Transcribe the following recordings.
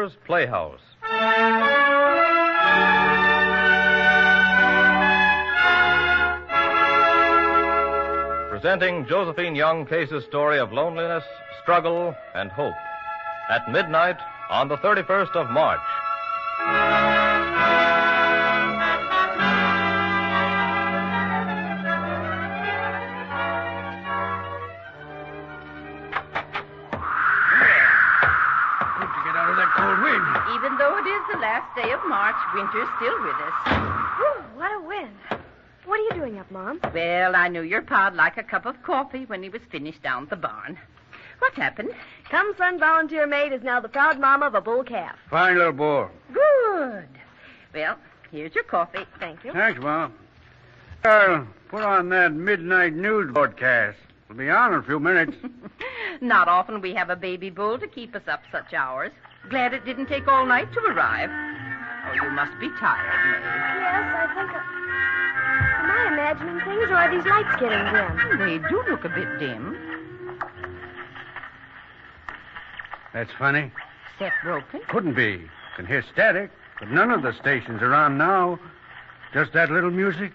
Fowler's Playhouse. Presenting Josephine Young Case's story of loneliness, struggle, and hope. At midnight on the 31st of March. Even though it is the last day of March, winter's still with us. Whew, what a wind. What are you doing up, Mom? Well, I knew your pa'd like a cup of coffee when he was finished down at the barn. What's happened? Come Son volunteer maid is now the proud mama of a bull calf. Fine little bull. Good. Well, here's your coffee. Thank you. Thanks, Mom. I'll put on that midnight news broadcast. We'll be on in a few minutes. Not often we have a baby bull to keep us up such hours. Glad it didn't take all night to arrive. Oh, you must be tired, May. Yes, I think Am I imagining things, or are these lights getting dim? They do look a bit dim. That's funny. Set broken? Couldn't be. Can hear static, but none of the stations are on now. Just that little music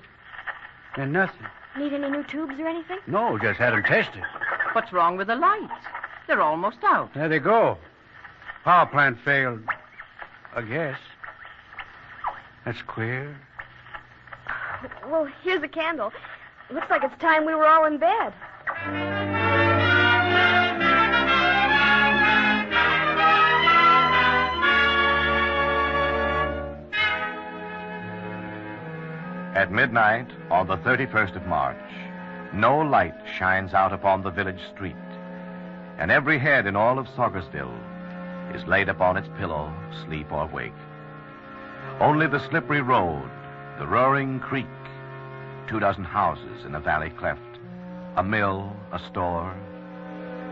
and nothing. Need any new tubes or anything? No, just had them tested. What's wrong with the lights? They're almost out. There they go. Power plant failed. I guess. That's queer. Well, here's a candle. Looks like it's time we were all in bed. At midnight on the 31st of March, no light shines out upon the village street, and every head in all of Saugersville is laid upon its pillow, sleep or wake. Only the slippery road, the roaring creek, 24 houses in a valley cleft, a mill, a store,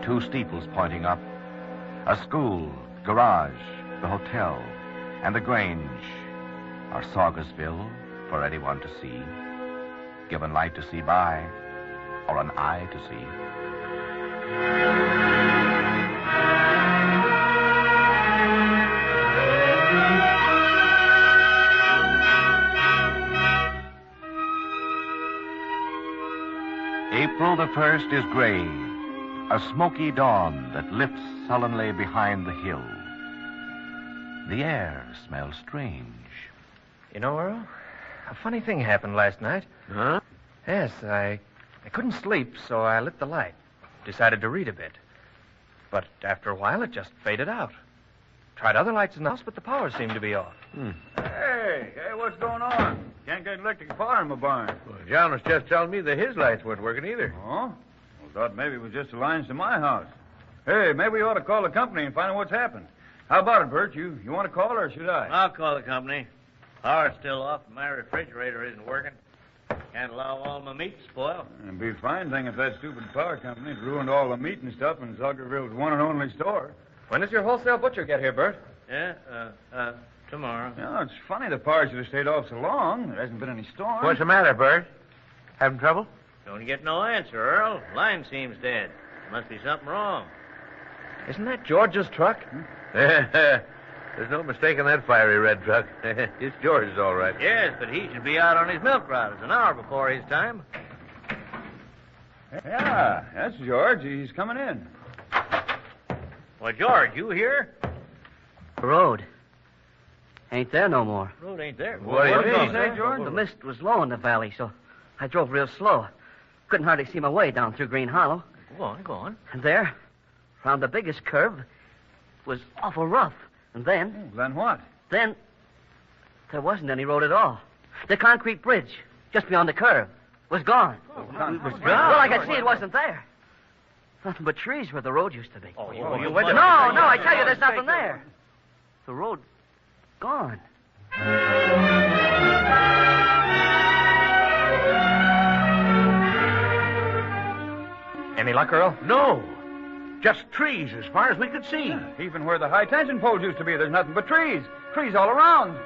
2 steeples pointing up, a school, garage, the hotel, and the Grange are Saugersville for anyone to see, given light to see by, or an eye to see. April the 1st is gray, a smoky dawn that lifts sullenly behind the hill. The air smells strange. You know, Earl, a funny thing happened last night. Huh? Yes, I couldn't sleep, so I lit the light. Decided to read a bit. But after a while, it just faded out. Tried other lights in the house, but the power seemed to be off. Hey, what's going on? Can't get electric power in my barn. Well, John was just telling me that his lights weren't working either. Oh? Well, thought maybe it was just the lines to my house. Hey, maybe we ought to call the company and find out what's happened. How about it, Bert? You want to call or should I? I'll call the company. Power's still off and my refrigerator isn't working. Can't allow all my meat to spoil. It'd be a fine thing if that stupid power company had ruined all the meat and stuff in Saugersville's one and only store. When does your wholesale butcher get here, Bert? Yeah, tomorrow. You know, it's funny the power should have stayed off so long. There hasn't been any storm. What's the matter, Bert? Having trouble? Don't get no answer, Earl. Line seems dead. Must be something wrong. Isn't that George's truck? There's no mistaking that fiery red truck. It's George's, all right. Yes, but he should be out on his milk routes an hour before his time. Yeah, that's George. He's coming in. Well, George, you here? Road. Ain't there no more. Road ain't there. What do you What's mean? there? Say, George? The mist was low in the valley, so I drove real slow. Couldn't hardly see my way down through Green Hollow. Go on. And there, round the biggest curve, was awful rough. And then, Then what? there wasn't any road at all. The concrete bridge, just beyond the curve, was gone. Well, I could see it wasn't there. Nothing but trees where the road used to be. Oh, you No, I tell you, there's nothing there. The road, gone. Any luck, Earl? No. Just trees as far as we could see. Even where the high-tension poles used to be, there's nothing but trees. Trees all around.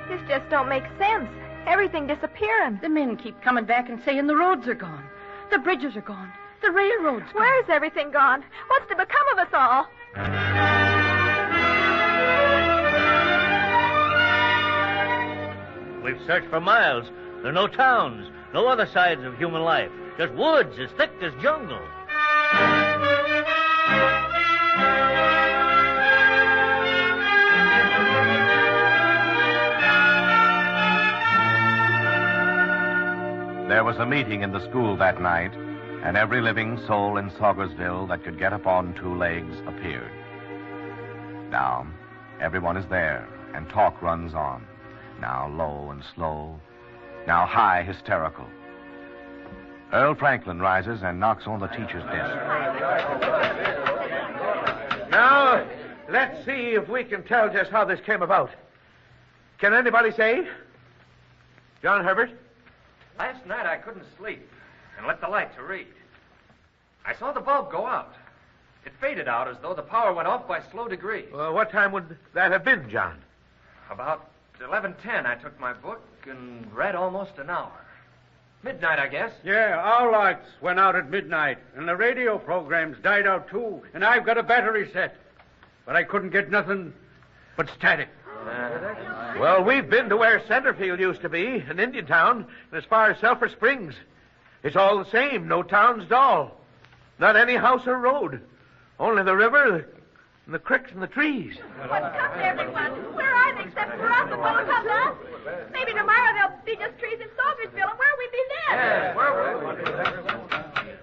This just don't make sense. Everything disappearing. The men keep coming back and saying the roads are gone. The bridges are gone. The railroad's gone. Where's everything gone? What's to become of us all? We've searched for miles. There are no towns, no other signs of human life. Just woods as thick as jungle. There was a meeting in the school that night, and every living soul in Saugersville that could get upon two legs appeared. Now, everyone is there, and talk runs on. Now low and slow, now high hysterical. Earl Franklin rises and knocks on the teacher's desk. Now, let's see if we can tell just how this came about. Can anybody say? John Herbert? Last night I couldn't sleep and lit the light to read. I saw the bulb go out. It faded out as though the power went off by slow degrees. What time would that have been, John? About 11:10, I took my book and read almost an hour. Midnight, I guess. Yeah, our lights went out at midnight, and the radio programs died out, too, and I've got a battery set. But I couldn't get nothing but static. Well, we've been to where Centerfield used to be, an Indian town, and as far as Sulphur Springs. It's all the same, no towns at all. Not any house or road. Only the river, and the creeks and the trees. What's come to everyone? Where are they except for us and both of us? Maybe tomorrow there'll be just trees in Saugersville, and where'll we be then?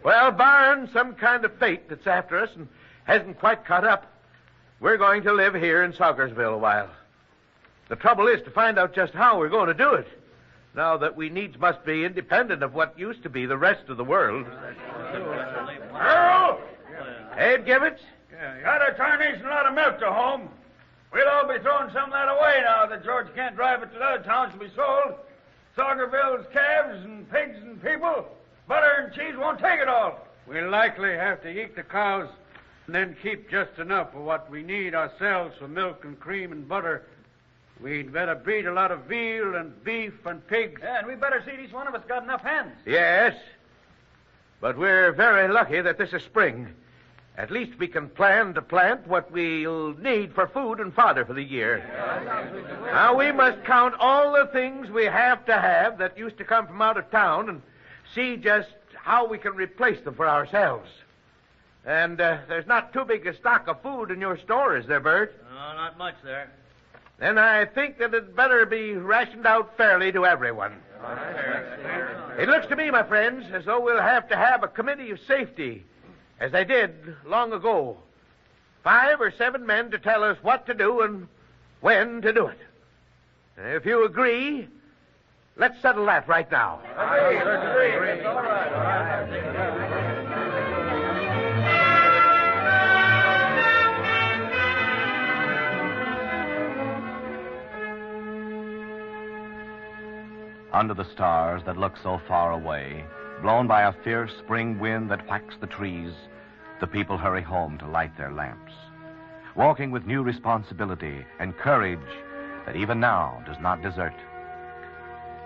Well, barring some kind of fate that's after us and hasn't quite caught up, we're going to live here in Saugersville a while. The trouble is to find out just how we're going to do it, now that we needs must be independent of what used to be the rest of the world. Earl! Abe Gibbets? Got a tarnation lot of milk to home. We'll all be throwing some of that away now that George can't drive it to the other towns to be sold. Saugerville's calves and pigs and people, butter and cheese won't take it all. We'll likely have to eat the cows and then keep just enough of what we need ourselves for milk and cream and butter. We'd better breed a lot of veal and beef and pigs. Yeah, and we better see each one of us got enough hens. Yes, but we're very lucky that this is spring. At least we can plan to plant what we'll need for food and fodder for the year. Now, we must count all the things we have to have that used to come from out of town and see just how we can replace them for ourselves. And there's not too big a stock of food in your store, is there, Bert? No, not much there. Then I think that it better be rationed out fairly to everyone. It looks to me, my friends, as though we'll have to have a committee of safety, as they did long ago. 5 or 7 men to tell us what to do and when to do it. If you agree, let's settle that right now. Under the stars that look so far away, blown by a fierce spring wind that whacks the trees, the people hurry home to light their lamps, walking with new responsibility and courage that even now does not desert.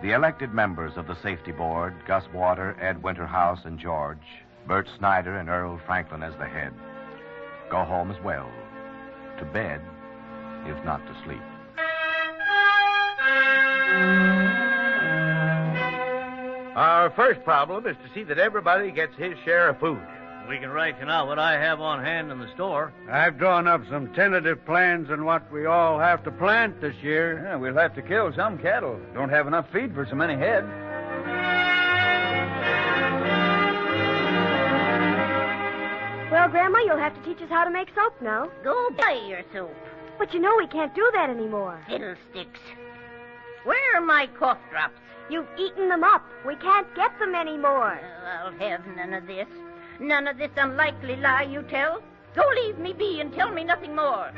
The elected members of the Safety Board, Gus Water, Ed Winterhouse, and George, Bert Snyder, and Earl Franklin as the head, go home as well, to bed, if not to sleep. Our first problem is to see that everybody gets his share of food. We can ration out what I have on hand in the store. I've drawn up some tentative plans on what we all have to plant this year. Yeah, we'll have to kill some cattle. Don't have enough feed for so many head. Well, Grandma, you'll have to teach us how to make soap now. Go buy your soap. But you know we can't do that anymore. Fiddlesticks. Where are my cough drops? You've eaten them up. We can't get them anymore. I'll have none of this. None of this unlikely lie you tell. Go leave me be and tell me nothing more.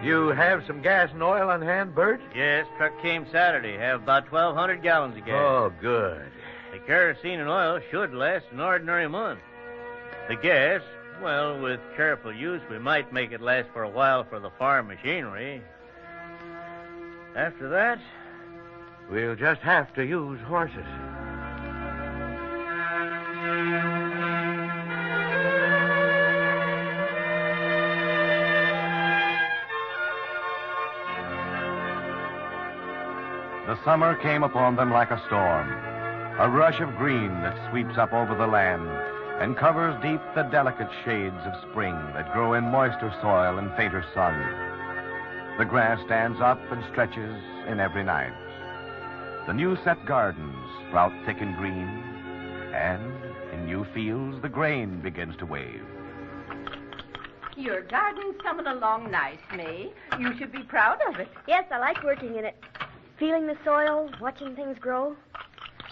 You have some gas and oil on hand, Bert? Yes, truck came Saturday. Have about 1,200 gallons of gas. Oh, good. The kerosene and oil should last an ordinary month. The gas, well, with careful use, we might make it last for a while for the farm machinery. After that, We'll just have to use horses. The summer came upon them like a storm, a rush of green that sweeps up over the land and covers deep the delicate shades of spring that grow in moister soil and fainter sun. The grass stands up and stretches in every night. The new set gardens sprout thick and green, and in new fields the grain begins to wave. Your garden's coming along nice, May. You should be proud of it. Yes, I like working in it. Feeling the soil, watching things grow.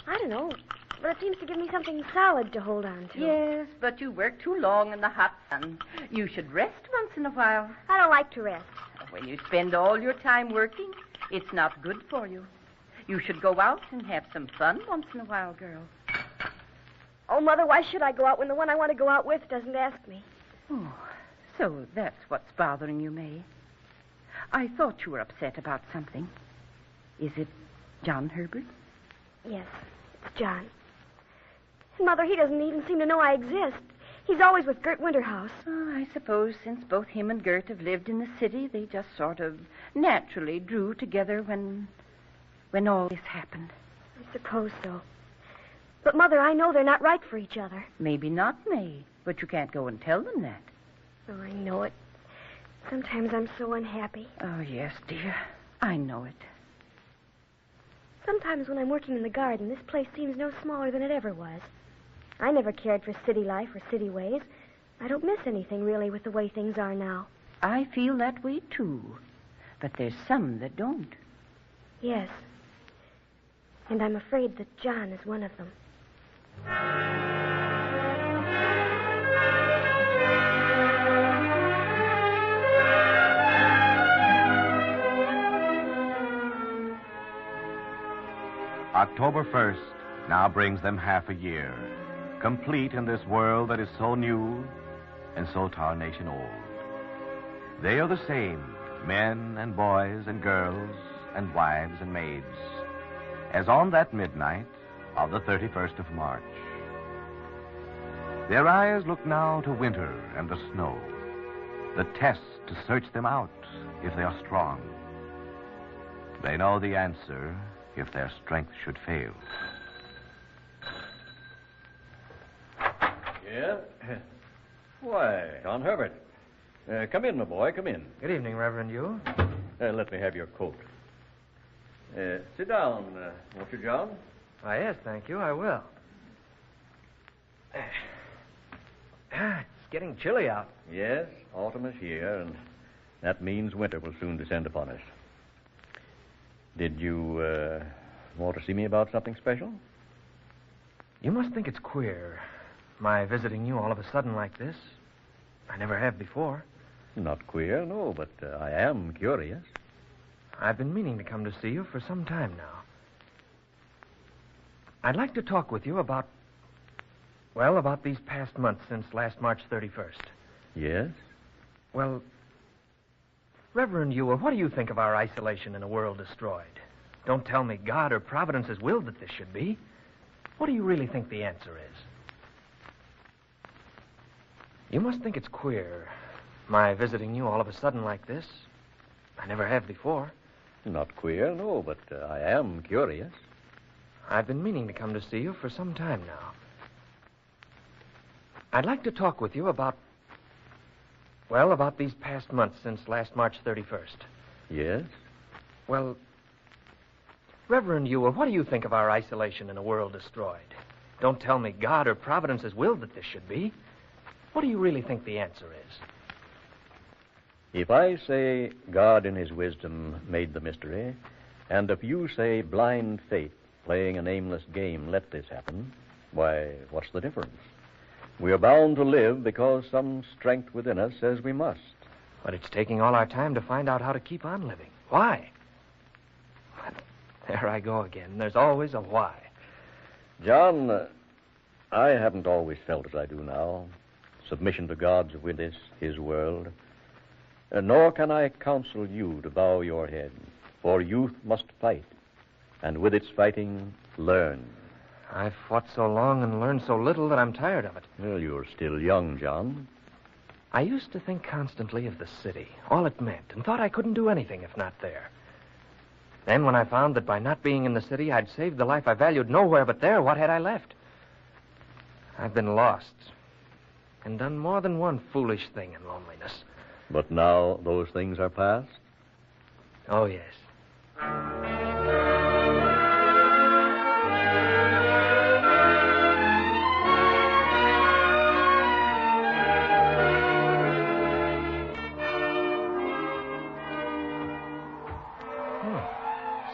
I don't know, but it seems to give me something solid to hold on to. Yes, but you work too long in the hot sun. You should rest once in a while. I don't like to rest. When you spend all your time working, it's not good for you. You should go out and have some fun once in a while, girl. Oh, Mother, why should I go out when the one I want to go out with doesn't ask me? Oh, so that's what's bothering you, May. I thought you were upset about something. Is it John Herbert? Yes, it's John. And Mother, he doesn't even seem to know I exist. He's always with Gert Winterhouse. Oh, I suppose since both him and Gert have lived in the city, they just sort of naturally drew together when all this happened. I suppose so. But, Mother, I know they're not right for each other. Maybe not, May, but you can't go and tell them that. Oh, I know it. Sometimes I'm so unhappy. Oh, yes, dear. I know it. Sometimes when I'm working in the garden, this place seems no smaller than it ever was. I never cared for city life or city ways. I don't miss anything, really, with the way things are now. I feel that way, too. But there's some that don't. Yes. And I'm afraid that John is one of them. October 1st now brings them half a year, complete in this world that is so new and so tarnation old. They are the same, men and boys and girls and wives and maids, as on that midnight of the 31st of March. Their eyes look now to winter and the snow, the test to search them out if they are strong. They know the answer if their strength should fail. Yeah? Why, John Herbert. Come in, my boy, come in. Good evening, Reverend Yu. Let me have your coat. Sit down, won't you, John? Why, yes, thank you, I will. It's getting chilly out. Yes, autumn is here, and that means winter will soon descend upon us. Did you want to see me about something special? You must think it's queer, my visiting you all of a sudden like this. I never have before. Not queer, no, but I am curious. I've been meaning to come to see you for some time now. I'd like to talk with you about these past months since last March 31st. Yes? Well, Reverend Ewell, what do you think of our isolation in a world destroyed? Don't tell me God or Providence has willed that this should be. What do you really think the answer is? You must think it's queer, my visiting you all of a sudden like this. I never have before. Not queer, no, but I am curious. I've been meaning to come to see you for some time now. I'd like to talk with you about these past months since last March 31st. Yes? Well, Reverend Ewell, what do you think of our isolation in a world destroyed? Don't tell me God or Providence has willed that this should be. What do you really think the answer is? If I say God in his wisdom made the mystery, and if you say blind fate playing an aimless game let this happen, why, what's the difference? We are bound to live because some strength within us says we must. But it's taking all our time to find out how to keep on living. Why? There I go again. There's always a why. John, I haven't always felt as I do now. Submission to God's witness, his world. Nor can I counsel you to bow your head, for youth must fight. and with its fighting, learn. I've fought so long and learned so little that I'm tired of it. Well, you're still young, John. I used to think constantly of the city, all it meant, and thought I couldn't do anything if not there. Then when I found that by not being in the city, I'd saved the life I valued nowhere but there, what had I left? I've been lost and done more than one foolish thing in loneliness. But now those things are past? Oh, yes.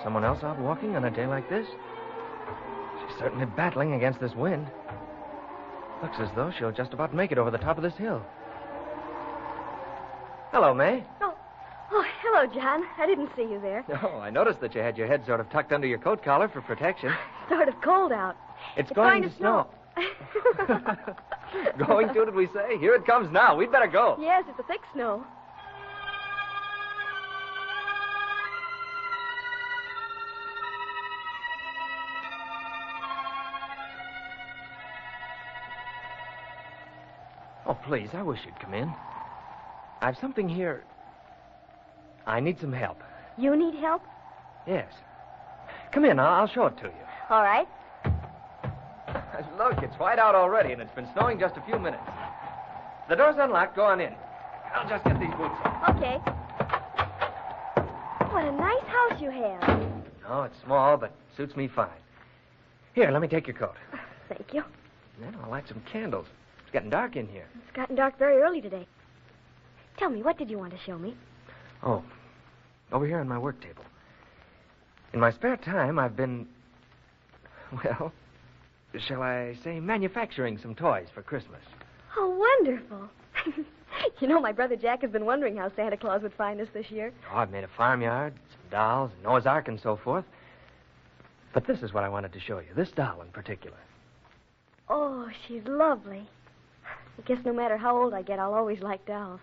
Someone else out walking on a day like this? She's certainly battling against this wind. Looks as though she'll just about make it over the top of this hill. Hello, May. Oh, hello, John. I didn't see you there. Oh, I noticed that you had your head sort of tucked under your coat collar for protection. Sort of cold out. It's going to snow. Going to, did we say? Here it comes now. We'd better go. Yes, it's a thick snow. Oh, please, I wish you'd come in. I've something here. I need some help. You need help? Yes. Come in, I'll show it to you. All right. Look, it's white out already, and it's been snowing just a few minutes. The door's unlocked. Go on in. I'll just get these boots on. Okay. What a nice house you have. Oh, it's small, but suits me fine. Here, let me take your coat. Thank you. And then I'll light some candles. It's getting dark in here. It's gotten dark very early today. Tell me, what did you want to show me? Oh, over here on my work table. In my spare time, I've been, well, shall I say manufacturing some toys for Christmas. Oh, wonderful. You know, my brother Jack has been wondering how Santa Claus would find us this year. Oh, I've made a farmyard, some dolls, Noah's Ark, and so forth. But this is what I wanted to show you, this doll in particular. Oh, she's lovely. I guess no matter how old I get, I'll always like dolls.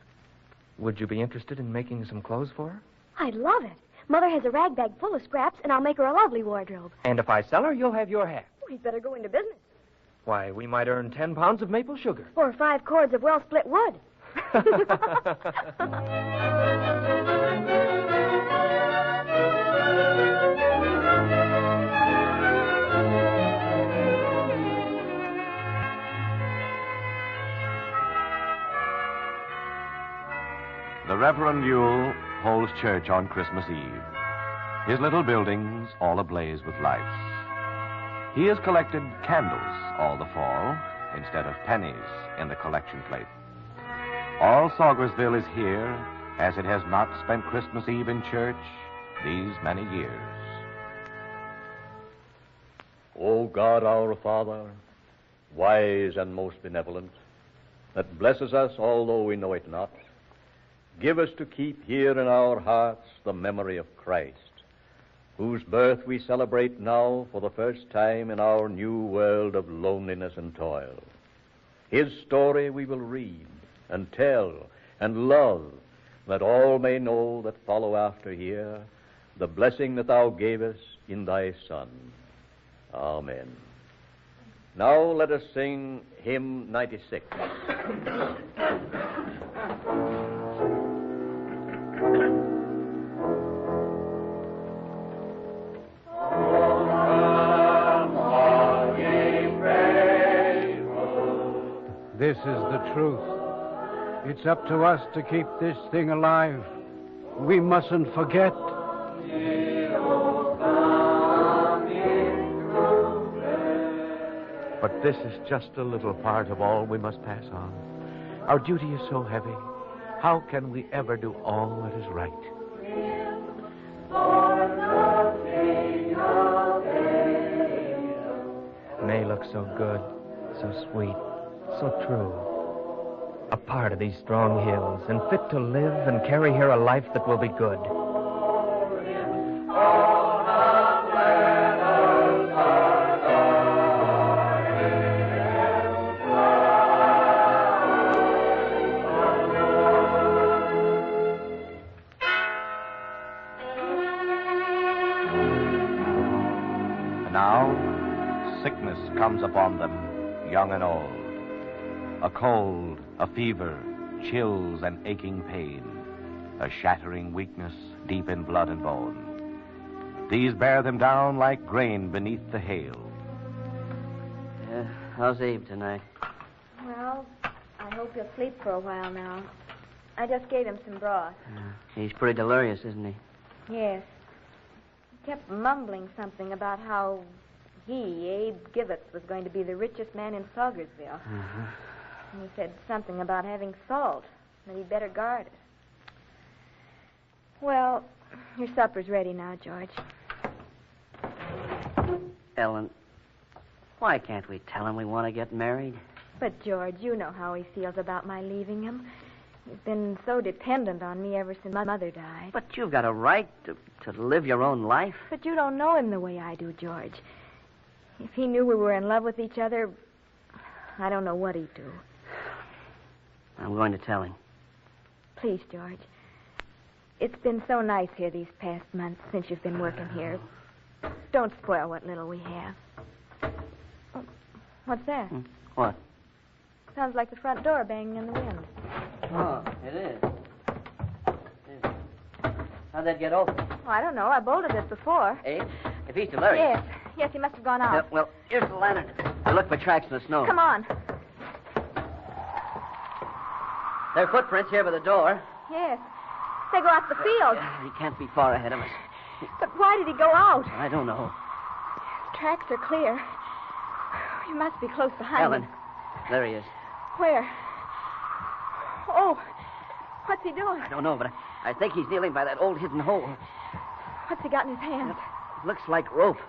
Would you be interested in making some clothes for her? I'd love it. Mother has a rag bag full of scraps, and I'll make her a lovely wardrobe. And if I sell her, you'll have your half. We'd better go into business. Why, we might earn 10 pounds of maple sugar. Or 5 cords of well-split wood. The Reverend Yule holds church on Christmas Eve. His little buildings all ablaze with lights. He has collected candles all the fall instead of pennies in the collection plate. All Saugersville is here as it has not spent Christmas Eve in church these many years. O God, our Father, wise and most benevolent, that blesses us although we know it not, give us to keep here in our hearts the memory of Christ, whose birth we celebrate now for the first time in our new world of loneliness and toil. His story we will read and tell and love, that all may know that follow after here the blessing that thou gavest in thy Son. Amen. Now let us sing hymn 96. This is the truth. It's up to us to keep this thing alive. We mustn't forget. But this is just a little part of all we must pass on. Our duty is so heavy. How can we ever do all that is right? May looks so good, so sweet, so true. A part of these strong hills, and fit to live and carry here a life that will be good. comes upon them, young and old. A cold, a fever, chills and aching pain, a shattering weakness deep in blood and bone. These bear them down like grain beneath the hail. How's Abe tonight? Well, I hope he'll sleep for a while now. I just gave him some broth. He's pretty delirious, isn't he? Yes. He kept mumbling something about how he, Abe Givets, was going to be the richest man in Saugersville. And he said something about having salt, that he'd better guard it. Well, your supper's ready now, George. Ellen, why can't we tell him we want to get married? But, George, you know how he feels about my leaving him. He's been so dependent on me ever since my mother died. But you've got a right to live your own life. But you don't know him the way I do, George. If he knew we were in love with each other, I don't know what he'd do. I'm going to tell him. Please, George. It's been so nice here these past months since you've been working here. Don't spoil what little we have. Oh, what's that? What? Sounds like the front door banging in the wind. Oh, it is. How'd that get open? Oh, I don't know. I bolted it before. Abe, if he's delirious. Yes, he must have gone out. Well, here's the lantern. We'll look for tracks in the snow. Come on. There are footprints here by the door. Yes. They go out the field. He can't be far ahead of us. But why did he go out? I don't know. Tracks are clear. You must be close behind Ellen, him. there he is. Where? Oh, what's he doing? I don't know, but I think he's kneeling by that old hidden hole. What's he got in his hand? It looks like rope.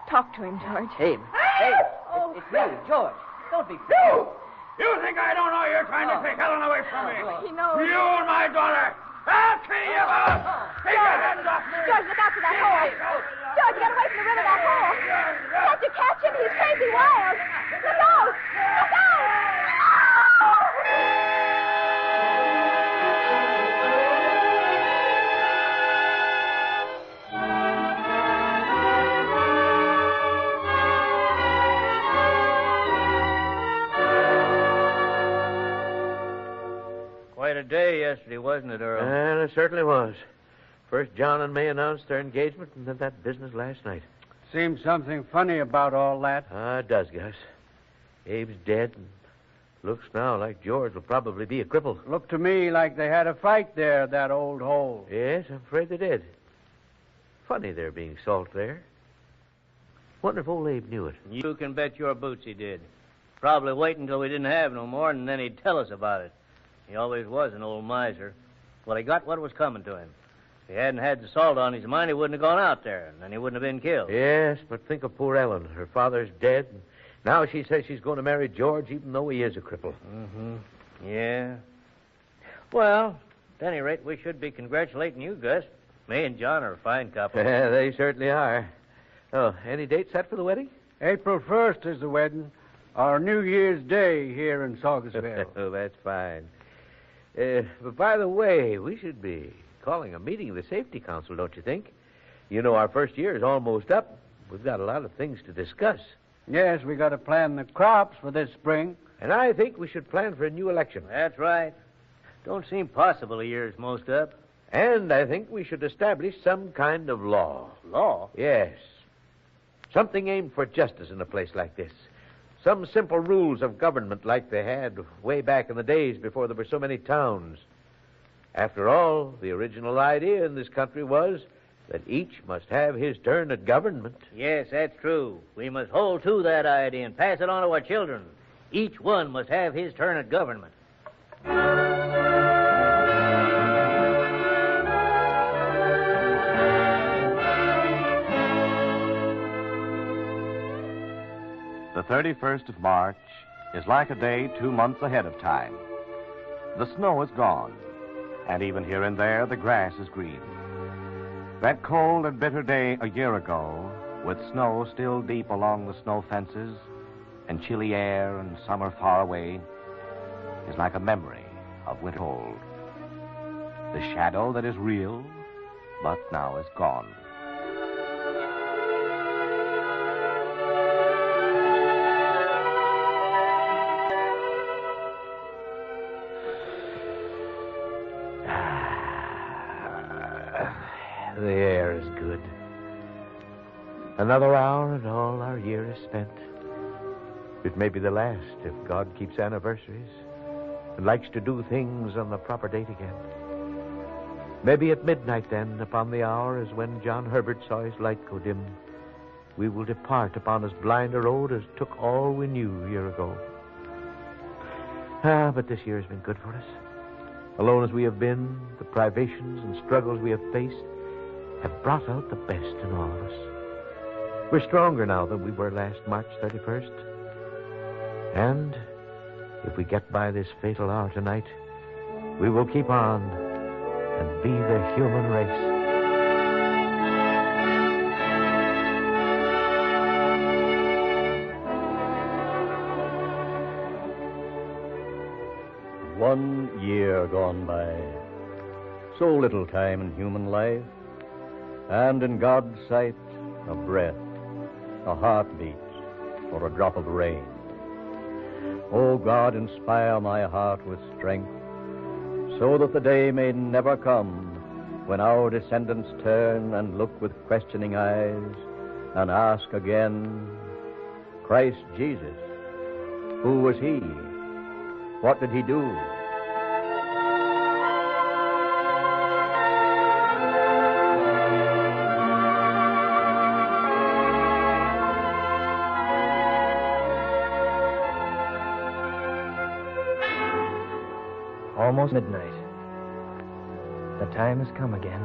Talk to him, George. Abe. Abe. Oh. It's me, George. Don't be fooled. You think I don't know you're trying to take Helen away from me? He knows. You and my daughter. I'll kill you both. Take your hands off me. George, look out for that hole. George, get away from the rim of that hole. Can't you catch him? He's crazy wild. Look out! Look out! Quite a day yesterday, wasn't it, Earl? Well, it certainly was. First, John and May announced their engagement, and then that business last night. Seems something funny about all that. It does, Gus. Abe's dead, and looks now like George will probably be a cripple. Looked to me like they had a fight there at that old hole. Yes, I'm afraid they did. Funny there being salt there. Wonder if old Abe knew it. You can bet your boots he did. Probably waiting until we didn't have no more, and then he'd tell us about it. He always was an old miser. Well, he got what was coming to him. If he hadn't had the salt on his mind, he wouldn't have gone out there, and then he wouldn't have been killed. Yes, but think of poor Ellen. Her father's dead, and now she says she's going to marry George, even though he is a cripple. Yeah. Well, at any rate, we should be congratulating you, Gus. May and John are a fine couple. Yeah, they certainly are. Oh, any date set for the wedding? April 1st is the wedding. Our New Year's Day here in Saugersville. Oh, that's fine. But by the way, we should be calling a meeting of the Safety Council, don't you think? You know, our first year is almost up. We've got a lot of things to discuss. Yes, we got to plan the crops for this spring. And I think we should plan for a new election. That's right. Don't seem possible a year's most up. And I think we should establish some kind of law. Law? Yes. Something aimed for justice in a place like this. Some simple rules of government like they had way back in the days before there were so many towns. After all, the original idea in this country was that each must have his turn at government. Yes, that's true. We must hold to that idea and pass it on to our children. Each one must have his turn at government. The 31st of March is like a day 2 months ahead of time. The snow is gone, and even here and there the grass is green. That cold and bitter day a year ago, with snow still deep along the snow fences and chilly air and summer far away, is like a memory of winter old. The shadow that is real, but now is gone. the air is good. Another hour and all our year is spent. It may be the last if God keeps anniversaries and likes to do things on the proper date again. Maybe at midnight then, upon the hour as when John Herbert saw his light go dim, we will depart upon as blind a road as took all we knew a year ago. But this year has been good for us. Alone as we have been, the privations and struggles we have faced have brought out the best in all of us. We're stronger now than we were last March 31st. And if we get by this fatal hour tonight, we will keep on and be the human race. One year gone by. So little time in human life, and in God's sight, a breath, a heartbeat, or a drop of rain. Oh, God, inspire my heart with strength, so that the day may never come when our descendants turn and look with questioning eyes and ask again, Christ Jesus, who was he? What did he do? Almost midnight. The time has come again.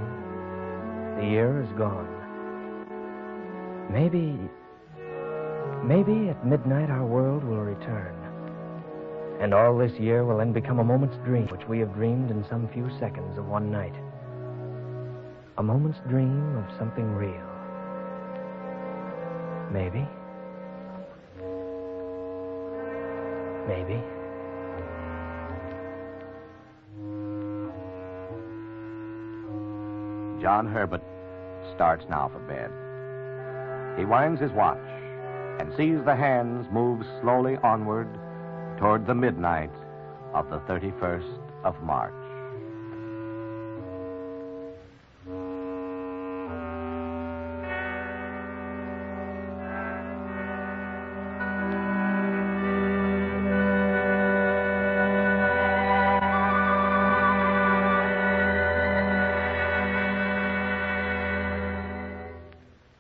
The year is gone. Maybe at midnight our world will return. And all this year will then become a moment's dream, which we have dreamed in some few seconds of one night. A moment's dream of something real. Maybe. Maybe. John Herbert starts now for bed. He winds his watch and sees the hands move slowly onward toward the midnight of the 31st of March.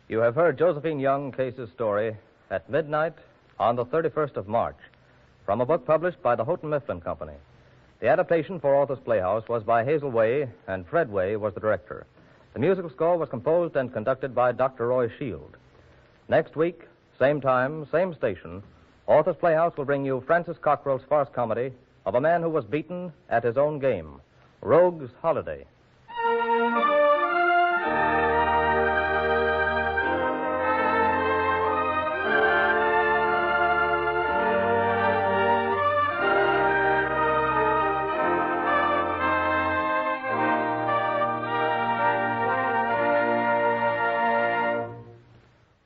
You have heard Josephine Young Case's story, At Midnight on the 31st of March, from a book published by the Houghton Mifflin Company. The adaptation for Arthur's Playhouse was by Hazel Way, and Fred Way was the director. The musical score was composed and conducted by Dr. Roy Shield. Next week, same time, same station, Arthur's Playhouse will bring you Francis Cockrell's farce comedy of a man who was beaten at his own game, Rogue's Holiday.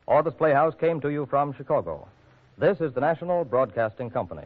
Arthur's Playhouse came to you from Chicago. This is the National Broadcasting Company.